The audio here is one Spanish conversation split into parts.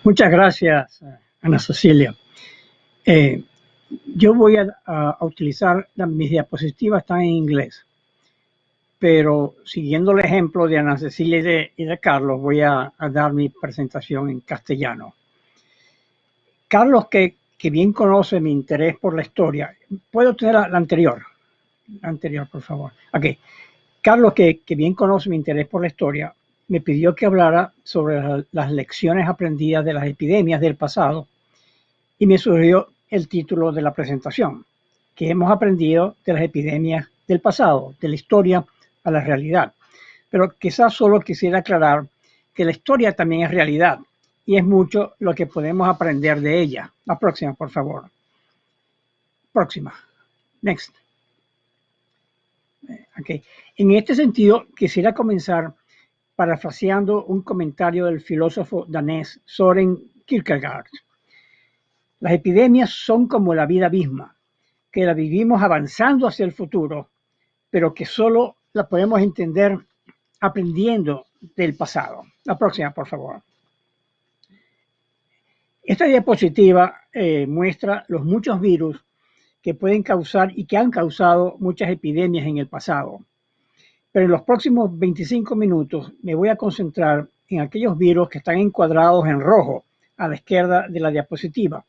Muchas gracias, Ana Cecilia. Eh, yo voy a utilizar mis diapositivas, están en inglés, pero siguiendo el ejemplo de Ana Cecilia y de Carlos, voy a dar mi presentación en castellano. Carlos, que bien conoce mi interés por la historia, ¿puedo tener la anterior? La anterior, por favor. Ok. Carlos, que bien conoce mi interés por la historia, me pidió que hablara sobre las lecciones aprendidas de las epidemias del pasado y me surgió el título de la presentación, que hemos aprendido de las epidemias del pasado, de la historia a la realidad. Pero quizás solo quisiera aclarar que la historia también es realidad y es mucho lo que podemos aprender de ella. La próxima, por favor. Próxima. Next. Okay. En este sentido, quisiera comenzar parafraseando un comentario del filósofo danés Søren Kierkegaard. Las epidemias son como la vida misma, que la vivimos avanzando hacia el futuro, pero que solo la podemos entender aprendiendo del pasado. La próxima, por favor. Esta diapositiva muestra los muchos virus que pueden causar y que han causado muchas epidemias en el pasado. Pero en los próximos 25 minutos me voy a concentrar en aquellos virus que están encuadrados en rojo a la izquierda de la diapositiva.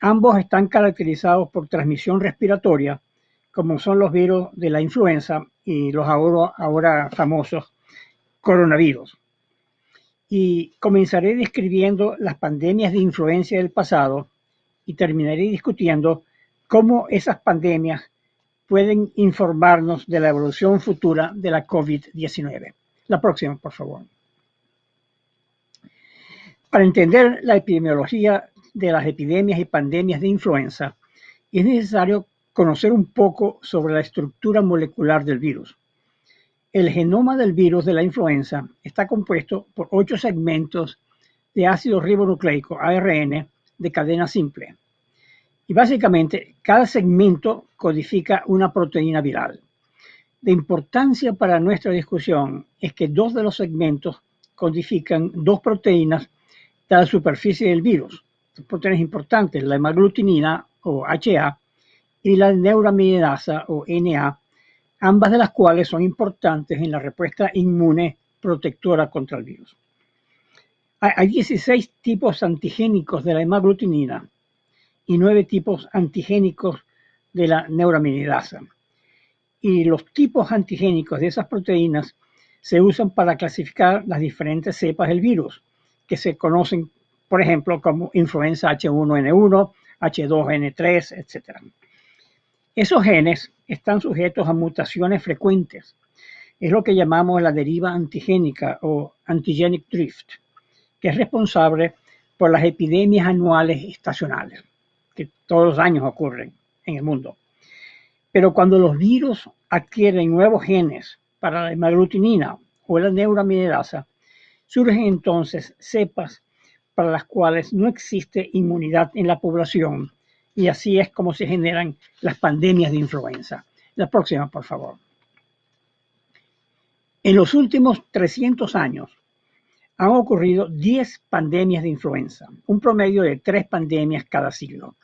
Ambos están caracterizados por transmisión respiratoria, como son los virus de la influenza y los ahora famosos coronavirus. Y comenzaré describiendo las pandemias de influencia del pasado y terminaré discutiendo cómo esas pandemias pueden informarnos de la evolución futura de la COVID-19. La próxima, por favor. Para entender la epidemiología de las epidemias y pandemias de influenza, es necesario conocer un poco sobre la estructura molecular del virus. El genoma del virus de la influenza está compuesto por 8 segmentos de ácido ribonucleico, ARN, de cadena simple. Y básicamente, cada segmento codifica una proteína viral. De importancia para nuestra discusión es que 2 de los segmentos codifican 2 proteínas de la superficie del virus. Proteínas importantes, la hemaglutinina o HA y la neuraminidasa o NA, ambas de las cuales son importantes en la respuesta inmune protectora contra el virus. Hay 16 tipos antigénicos de la hemaglutinina y 9 tipos antigénicos de la neuraminidasa. Y los tipos antigénicos de esas proteínas se usan para clasificar las diferentes cepas del virus, que se conocen, por ejemplo, como influenza H1N1, H2N3, etc. Esos genes están sujetos a mutaciones frecuentes. Es lo que llamamos la deriva antigénica o antigenic drift, que es responsable por las epidemias anuales estacionales, que todos los años ocurren en el mundo. Pero cuando los virus adquieren nuevos genes para la hemaglutinina o la neuraminidasa, surgen entonces cepas para las cuales no existe inmunidad en la población, y así es como se generan las pandemias de influenza. La próxima, por favor. En los últimos 300 años han ocurrido 10 pandemias de influenza, un promedio de 3 pandemias cada siglo.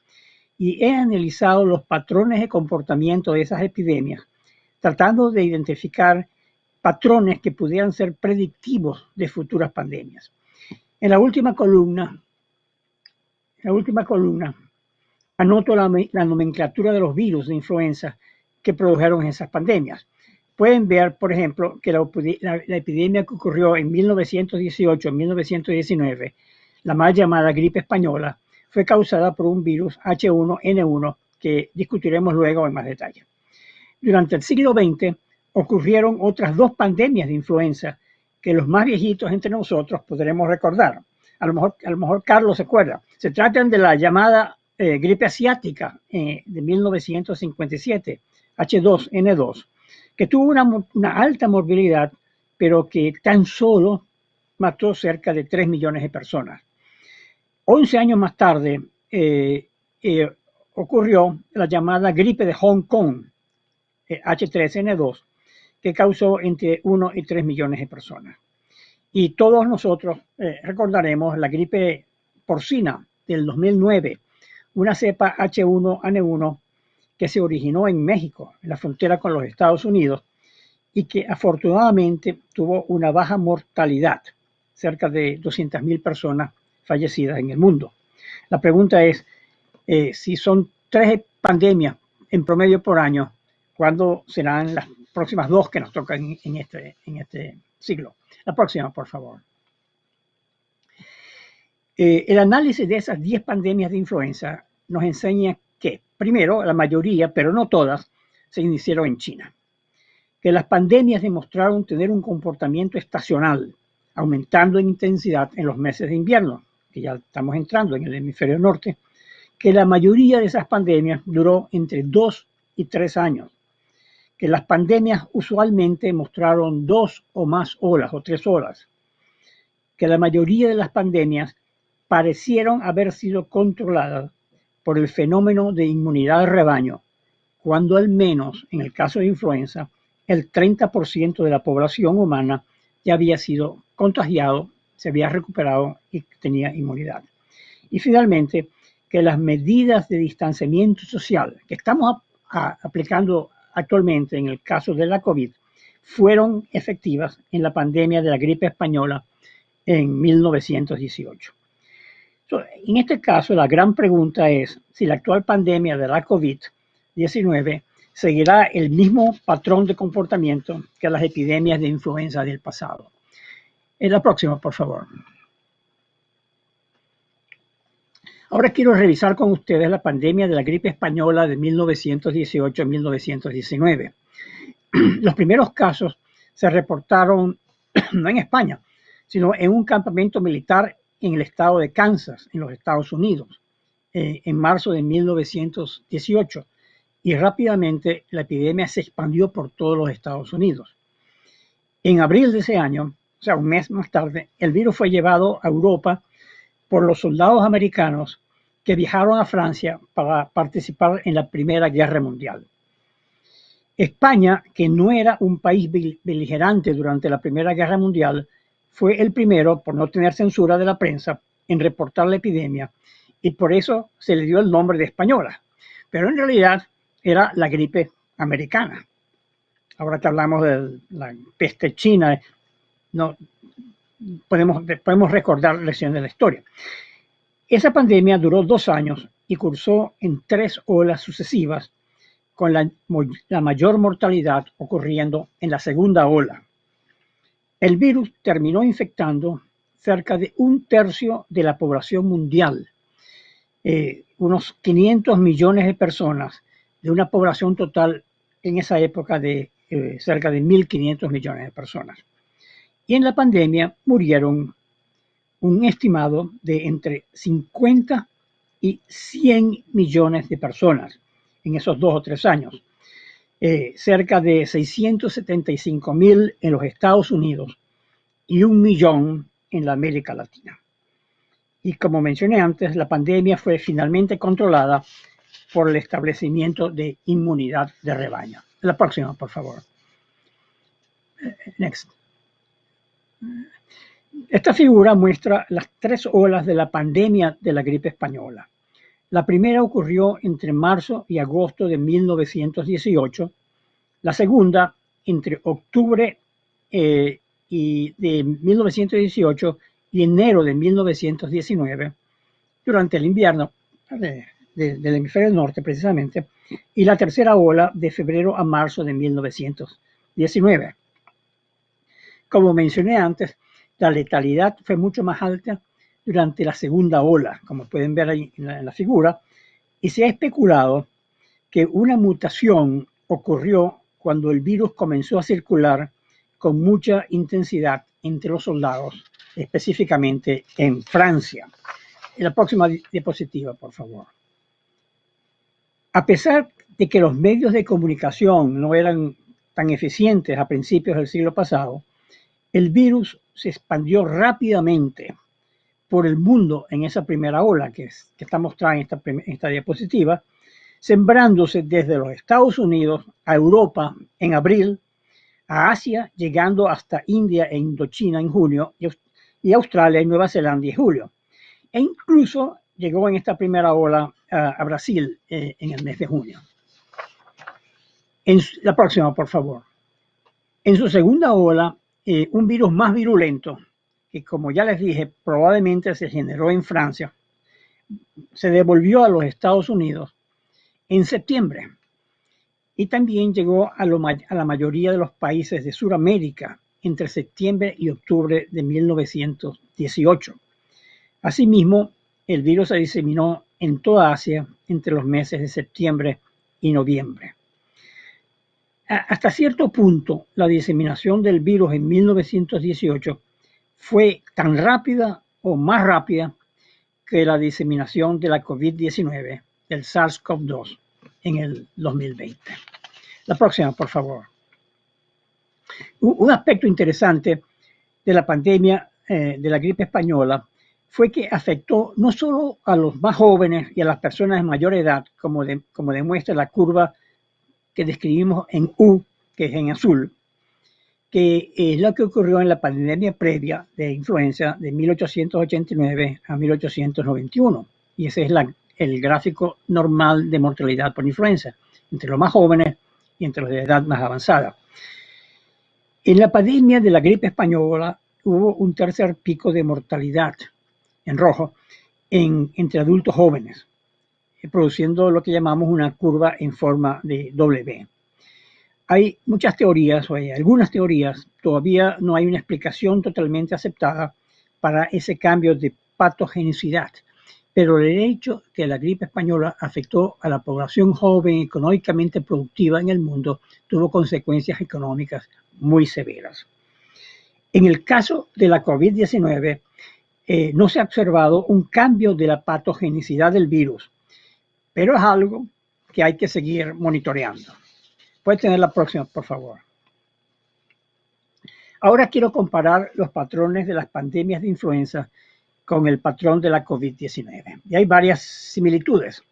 Y he analizado los patrones de comportamiento de esas epidemias, tratando de identificar patrones que pudieran ser predictivos de futuras pandemias. En la última columna anoto la nomenclatura de los virus de influenza que produjeron esas pandemias. Pueden ver, por ejemplo, que la epidemia que ocurrió en 1918-1919, la mal llamada gripe española, fue causada por un virus H1N1 que discutiremos luego en más detalle. Durante el siglo XX ocurrieron otras 2 pandemias de influenza que los más viejitos entre nosotros podremos recordar. A lo mejor Carlos se acuerda. Se tratan de la llamada gripe asiática de 1957, H2N2, que tuvo una alta morbilidad, pero que tan solo mató cerca de 3 millones de personas. 11 años más tarde ocurrió la llamada gripe de Hong Kong, H3N2, que causó entre 1 y 3 millones de personas. Y todos nosotros recordaremos la gripe porcina del 2009, una cepa H1N1 que se originó en México, en la frontera con los Estados Unidos, y que afortunadamente tuvo una baja mortalidad, cerca de 200,000 personas fallecidas en el mundo. La pregunta es, si son 3 pandemias en promedio por año, ¿cuándo serán las próximas 2 que nos tocan en este siglo? La próxima, por favor. El análisis de esas 10 pandemias de influenza nos enseña que, primero, la mayoría, pero no todas, se iniciaron en China. Que las pandemias demostraron tener un comportamiento estacional, aumentando en intensidad en los meses de invierno, que ya estamos entrando en el hemisferio norte, que la mayoría de esas pandemias duró entre 2 y 3 años, que las pandemias usualmente mostraron 2 o más olas o 3 olas, que la mayoría de las pandemias parecieron haber sido controladas por el fenómeno de inmunidad de rebaño, cuando al menos, en el caso de influenza, el 30% de la población humana ya había sido contagiado, se había recuperado y tenía inmunidad. Y finalmente, que las medidas de distanciamiento social que estamos aplicando actualmente en el caso de la COVID fueron efectivas en la pandemia de la gripe española en 1918. En este caso, la gran pregunta es si la actual pandemia de la COVID-19 seguirá el mismo patrón de comportamiento que las epidemias de influenza del pasado. En la próxima, por favor. Ahora quiero revisar con ustedes la pandemia de la gripe española de 1918-1919. Los primeros casos se reportaron no en España, sino en un campamento militar en el estado de Kansas, en los Estados Unidos, en marzo de 1918, y rápidamente la epidemia se expandió por todos los Estados Unidos. En abril de ese año, o sea, un mes más tarde, el virus fue llevado a Europa por los soldados americanos que viajaron a Francia para participar en la Primera Guerra Mundial. España, que no era un país beligerante durante la Primera Guerra Mundial, fue el primero, por no tener censura de la prensa, en reportar la epidemia, y por eso se le dio el nombre de española. Pero en realidad era la gripe americana. Ahora que hablamos de la peste china, no, podemos recordar lecciones de la historia. Esa pandemia duró 2 años y cursó en 3 olas sucesivas, con la mayor mortalidad ocurriendo en la segunda ola. El virus terminó infectando cerca de 1/3 de la población mundial, unos 500 millones de personas, de una población total en esa época de cerca de 1.500 millones de personas. Y en la pandemia murieron un estimado de entre 50 y 100 millones de personas en esos 2 o 3 años. Cerca de 675,000 en los Estados Unidos y 1 millón en la América Latina. Y como mencioné antes, la pandemia fue finalmente controlada por el establecimiento de inmunidad de rebaño. La próxima, por favor. Next. Esta figura muestra las 3 olas de la pandemia de la gripe española. La primera ocurrió entre marzo y agosto de 1918, la segunda entre octubre de 1918 y enero de 1919, durante el invierno del hemisferio norte precisamente, y la tercera ola de febrero a marzo de 1919. Como mencioné antes, la letalidad fue mucho más alta durante la segunda ola, como pueden ver ahí en la figura, y se ha especulado que una mutación ocurrió cuando el virus comenzó a circular con mucha intensidad entre los soldados, específicamente en Francia. En la próxima diapositiva, por favor. A pesar de que los medios de comunicación no eran tan eficientes a principios del siglo pasado, el virus se expandió rápidamente por el mundo en esa primera ola que está mostrada en esta diapositiva, sembrándose desde los Estados Unidos a Europa en abril, a Asia, llegando hasta India e Indochina en junio, y Australia y Nueva Zelanda en julio. e incluso llegó en esta primera ola a Brasil en el mes de junio. La próxima, por favor. En su segunda ola, un virus más virulento, que como ya les dije, probablemente se generó en Francia, se devolvió a los Estados Unidos en septiembre y también llegó a la mayoría de los países de Sudamérica entre septiembre y octubre de 1918. Asimismo, el virus se diseminó en toda Asia entre los meses de septiembre y noviembre. Hasta cierto punto, la diseminación del virus en 1918 fue tan rápida o más rápida que la diseminación de la COVID-19, del SARS-CoV-2, en el 2020. La próxima, por favor. Un aspecto interesante de la pandemia de la gripe española fue que afectó no solo a los más jóvenes y a las personas de mayor edad, como demuestra la curva que describimos en U, que es en azul, que es lo que ocurrió en la pandemia previa de influenza de 1889 a 1891. Y ese es el gráfico normal de mortalidad por influenza, entre los más jóvenes y entre los de edad más avanzada. En la pandemia de la gripe española hubo un tercer pico de mortalidad, en rojo, entre adultos jóvenes, produciendo lo que llamamos una curva en forma de W. Hay muchas teorías, o hay algunas teorías, todavía no hay una explicación totalmente aceptada para ese cambio de patogenicidad, pero el hecho que la gripe española afectó a la población joven económicamente productiva en el mundo tuvo consecuencias económicas muy severas. En el caso de la COVID-19, no se ha observado un cambio de la patogenicidad del virus, pero es algo que hay que seguir monitoreando. Puede tener la próxima, por favor. Ahora quiero comparar los patrones de las pandemias de influenza con el patrón de la COVID-19. Y hay varias similitudes.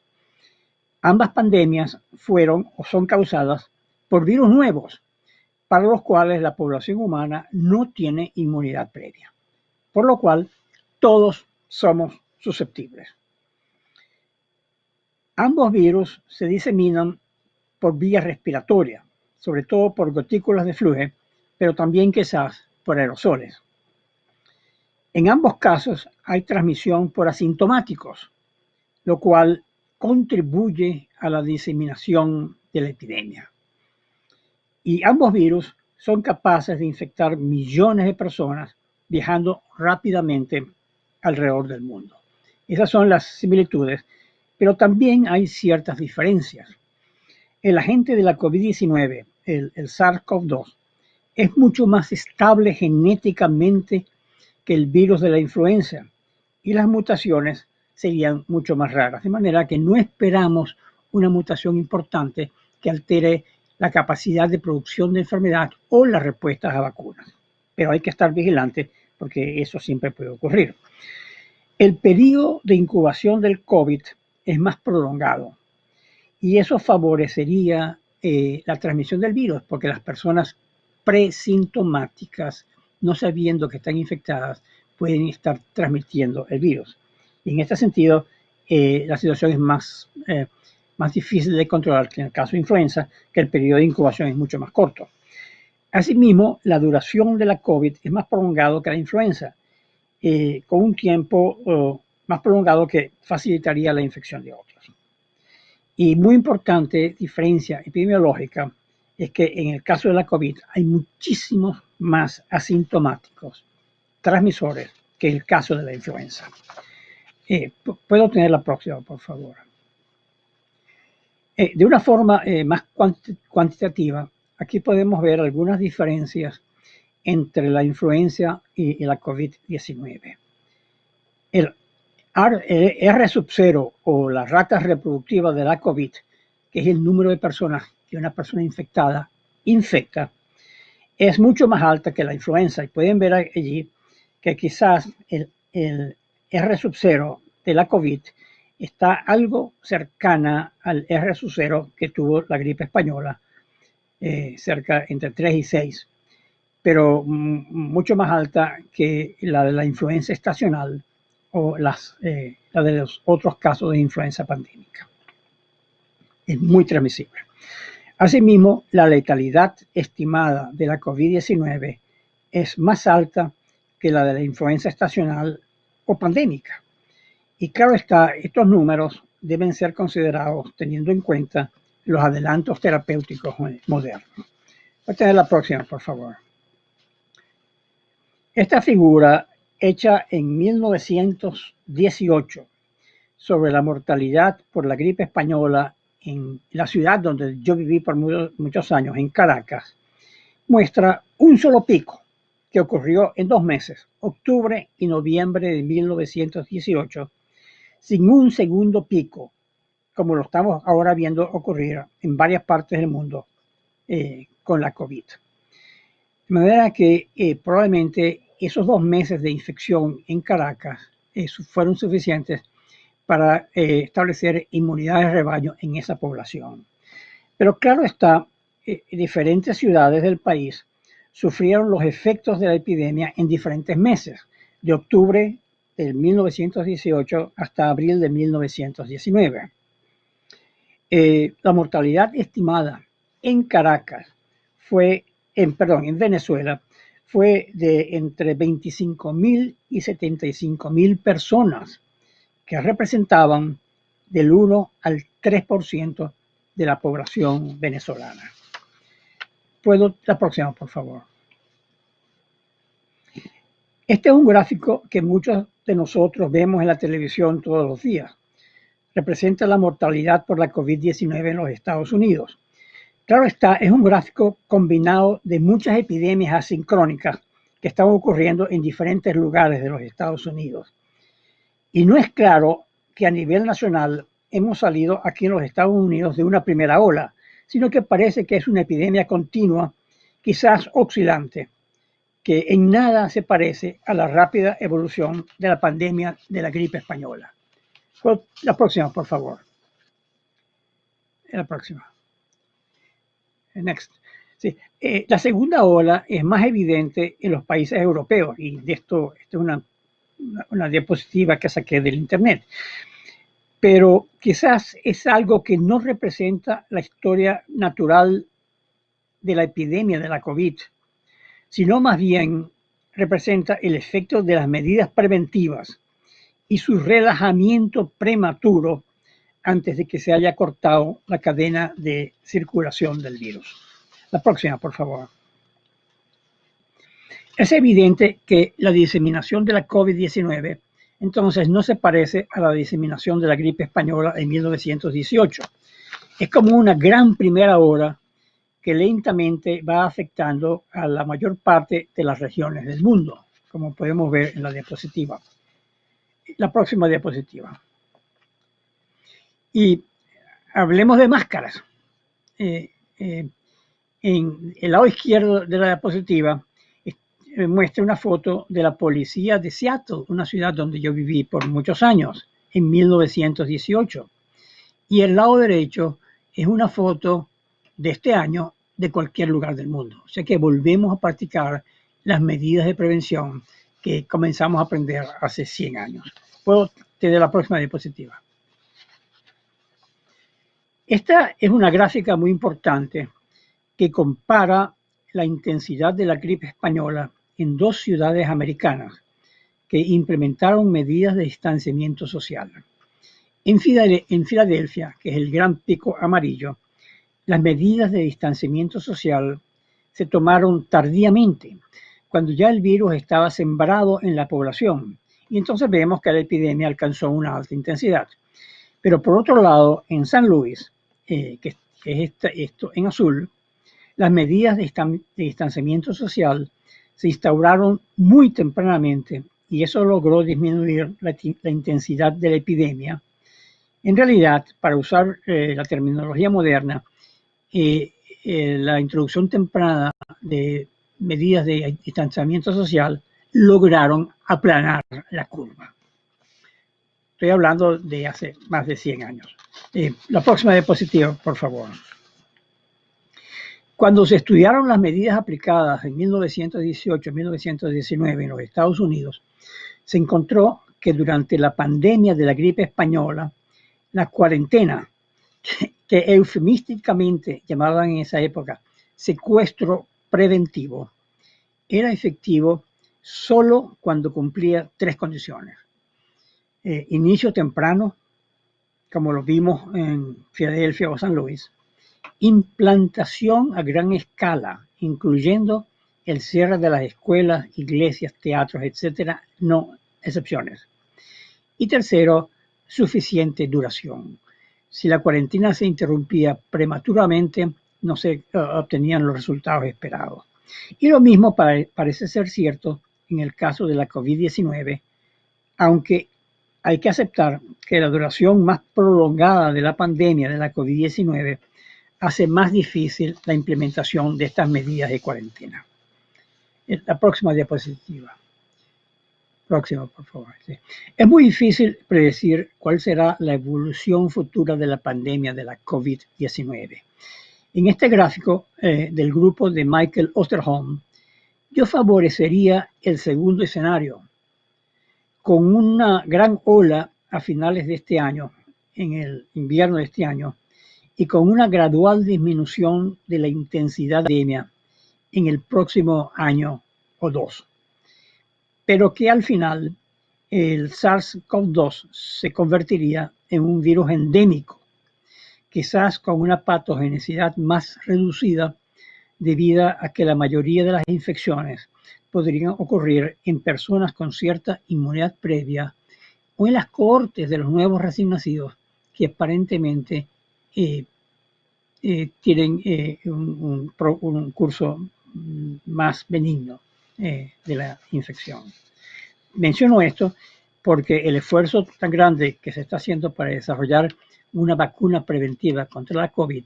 Ambas pandemias fueron o son causadas por virus nuevos, para los cuales la población humana no tiene inmunidad previa, por lo cual todos somos susceptibles. Ambos virus se diseminan por vía respiratoria, sobre todo por gotículas de flujo, pero también quizás por aerosoles. En ambos casos hay transmisión por asintomáticos, lo cual contribuye a la diseminación de la epidemia. Y ambos virus son capaces de infectar millones de personas viajando rápidamente alrededor del mundo. Esas son las similitudes, pero también hay ciertas diferencias. El agente de la COVID-19, el SARS-CoV-2, es mucho más estable genéticamente que el virus de la influenza y las mutaciones serían mucho más raras, de manera que no esperamos una mutación importante que altere la capacidad de producción de enfermedad o las respuestas a vacunas. Pero hay que estar vigilante porque eso siempre puede ocurrir. El periodo de incubación del COVID es más prolongado y eso favorecería la transmisión del virus porque las personas presintomáticas, no sabiendo que están infectadas, pueden estar transmitiendo el virus. Y en este sentido, la situación es más difícil de controlar que en el caso de influenza, que el periodo de incubación es mucho más corto. Asimismo, la duración de la COVID es más prolongado que la influenza, con un tiempo más prolongado que facilitaría la infección de otros. Y muy importante diferencia epidemiológica es que en el caso de la COVID hay muchísimos más asintomáticos transmisores que en el caso de la influenza. ¿Puedo tener la próxima, por favor? De una forma más cuantitativa, aquí podemos ver algunas diferencias entre la influenza y la COVID-19. El R sub 0 o la rata reproductiva de la COVID, que es el número de personas que una persona infectada infecta, es mucho más alta que la influenza. Y pueden ver allí que quizás el R sub 0 de la COVID está algo cercana al R sub 0 que tuvo la gripe española, cerca entre 3 y 6, pero mucho más alta que la de la influenza estacional o la de los otros casos de influenza pandémica. Es muy transmisible. Asimismo, la letalidad estimada de la COVID-19 es más alta que la de la influenza estacional o pandémica. Y claro está, estos números deben ser considerados teniendo en cuenta los adelantos terapéuticos modernos. Voy a tener la próxima, por favor. Esta figura, hecha en 1918, sobre la mortalidad por la gripe española en la ciudad donde yo viví por muchos años, en Caracas, muestra un solo pico que ocurrió en 2 meses, octubre y noviembre de 1918, sin un segundo pico, como lo estamos ahora viendo ocurrir en varias partes del mundo con la COVID. De manera que probablemente esos 2 meses de infección en Caracas fueron suficientes para establecer inmunidad de rebaño en esa población. Pero claro está, diferentes ciudades del país sufrieron los efectos de la epidemia en diferentes meses, de octubre de 1918 hasta abril de 1919. La mortalidad estimada en Caracas en Venezuela, fue de entre 25.000 y 75.000 personas, que representaban del 1 al 3% de la población venezolana. La próxima, por favor. Este es un gráfico que muchos de nosotros vemos en la televisión todos los días. Representa la mortalidad por la COVID-19 en los Estados Unidos. Claro está, es un gráfico combinado de muchas epidemias asincrónicas que están ocurriendo en diferentes lugares de los Estados Unidos. Y no es claro que a nivel nacional hemos salido aquí en los Estados Unidos de una primera ola, sino que parece que es una epidemia continua, quizás oscilante, que en nada se parece a la rápida evolución de la pandemia de la gripe española. La próxima, por favor. La próxima. Next. Sí. La segunda ola es más evidente en los países europeos, y de esto es una diapositiva que saqué del internet. Pero quizás es algo que no representa la historia natural de la epidemia de la COVID, sino más bien representa el efecto de las medidas preventivas y su relajamiento prematuro antes de que se haya cortado la cadena de circulación del virus. La próxima, por favor. Es evidente que la diseminación de la COVID-19 entonces no se parece a la diseminación de la gripe española en 1918. Es como una gran primera ola que lentamente va afectando a la mayor parte de las regiones del mundo, como podemos ver en la diapositiva. La próxima diapositiva. Y hablemos de máscaras. En el lado izquierdo de la diapositiva muestra una foto de la policía de Seattle, una ciudad donde yo viví por muchos años, en 1918. Y el lado derecho es una foto de este año de cualquier lugar del mundo. O sea que volvemos a practicar las medidas de prevención que comenzamos a aprender hace 100 años. Puedo tener la próxima diapositiva. Esta es una gráfica muy importante que compara la intensidad de la gripe española en 2 ciudades americanas que implementaron medidas de distanciamiento social. En Filadelfia, que es el gran pico amarillo, las medidas de distanciamiento social se tomaron tardíamente, cuando ya el virus estaba sembrado en la población, y entonces vemos que la epidemia alcanzó una alta intensidad. Pero por otro lado, en San Luis, que es esto en azul, las medidas de distanciamiento social se instauraron muy tempranamente y eso logró disminuir la intensidad de la epidemia. En realidad, para usar la terminología moderna, la introducción temprana de medidas de distanciamiento social lograron aplanar la curva. Estoy hablando de hace más de 100 años. La próxima diapositiva, por favor. Cuando se estudiaron las medidas aplicadas en 1918 y 1919 en los Estados Unidos, se encontró que durante la pandemia de la gripe española, la cuarentena, que eufemísticamente llamaban en esa época secuestro preventivo, era efectivo solo cuando cumplía tres condiciones. Inicio temprano, como lo vimos en Filadelfia o San Luis, implantación a gran escala, incluyendo el cierre de las escuelas, iglesias, teatros, etcétera, no excepciones. Y tercero, suficiente duración. Si la cuarentena se interrumpía prematuramente, no se obtenían los resultados esperados. Y lo mismo parece ser cierto en el caso de la COVID-19, aunque hay que aceptar que la duración más prolongada de la pandemia de la COVID-19 hace más difícil la implementación de estas medidas de cuarentena. La próxima diapositiva. Próxima, por favor. Sí. Es muy difícil predecir cuál será la evolución futura de la pandemia de la COVID-19. En este gráfico del grupo de Michael Osterholm, yo favorecería el segundo escenario, con una gran ola a finales de este año, en el invierno de este año, y con una gradual disminución de la intensidad de la pandemia en el próximo año o dos. Pero que al final el SARS-CoV-2 se convertiría en un virus endémico, quizás con una patogenicidad más reducida debido a que la mayoría de las infecciones podrían ocurrir en personas con cierta inmunidad previa o en las cohortes de los nuevos recién nacidos que aparentemente tienen un curso más benigno de la infección. Menciono esto porque el esfuerzo tan grande que se está haciendo para desarrollar una vacuna preventiva contra la COVID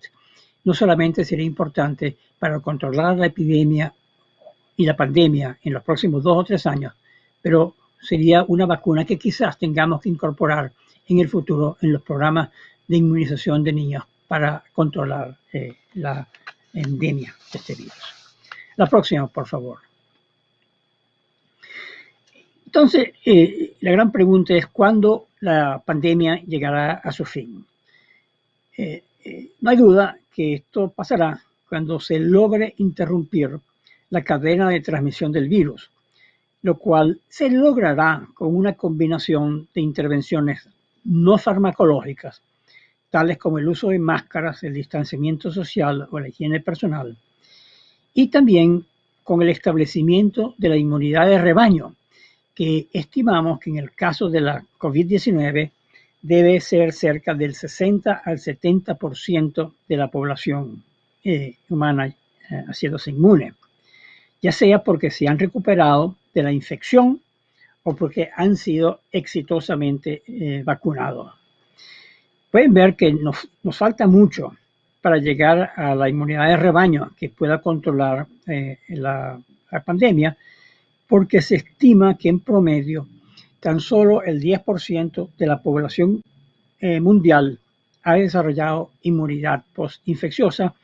no solamente sería importante para controlar la epidemia y la pandemia en los próximos 2 o 3 años, pero sería una vacuna que quizás tengamos que incorporar en el futuro en los programas de inmunización de niños para controlar la endemia de este virus. La próxima, por favor. Entonces, la gran pregunta es ¿cuándo la pandemia llegará a su fin? No hay duda que esto pasará cuando se logre interrumpir la cadena de transmisión del virus, lo cual se logrará con una combinación de intervenciones no farmacológicas, tales como el uso de máscaras, el distanciamiento social o la higiene personal, y también con el establecimiento de la inmunidad de rebaño, que estimamos que en el caso de la COVID-19 debe ser cerca del 60 al 70% de la población humana haciéndose inmune, ya sea porque se han recuperado de la infección o porque han sido exitosamente vacunados. Pueden ver que nos falta mucho para llegar a la inmunidad de rebaño que pueda controlar la pandemia, porque se estima que en promedio tan solo el 10% de la población mundial ha desarrollado inmunidad postinfecciosa,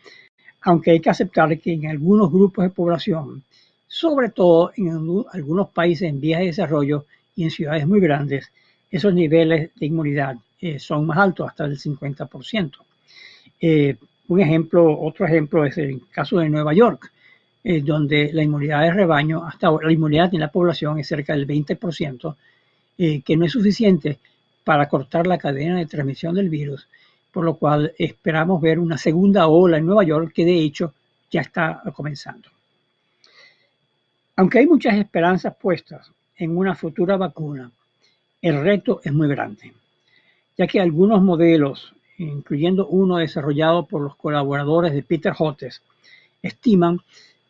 aunque hay que aceptar que en algunos grupos de población, sobre todo en algunos países en vías de desarrollo y en ciudades muy grandes, esos niveles de inmunidad son más altos, hasta el 50%. Otro ejemplo es el caso de Nueva York, donde la inmunidad de rebaño, hasta ahora, la inmunidad en la población es cerca del 20%, que no es suficiente para cortar la cadena de transmisión del virus, por lo cual esperamos ver una segunda ola en Nueva York que de hecho ya está comenzando. Aunque hay muchas esperanzas puestas en una futura vacuna, el reto es muy grande, ya que algunos modelos, incluyendo uno desarrollado por los colaboradores de Peter Hotez, estiman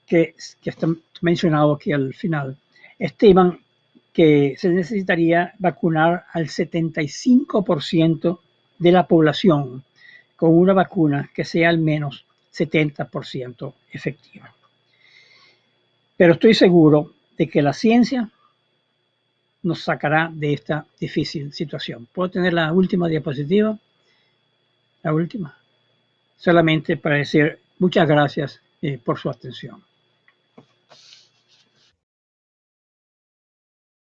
que está mencionado aquí al final, estiman que se necesitaría vacunar al 75% de la población con una vacuna que sea al menos 70% efectiva. Pero estoy seguro de que la ciencia nos sacará de esta difícil situación. ¿Puedo tener la última diapositiva? La última. Solamente para decir muchas gracias por su atención.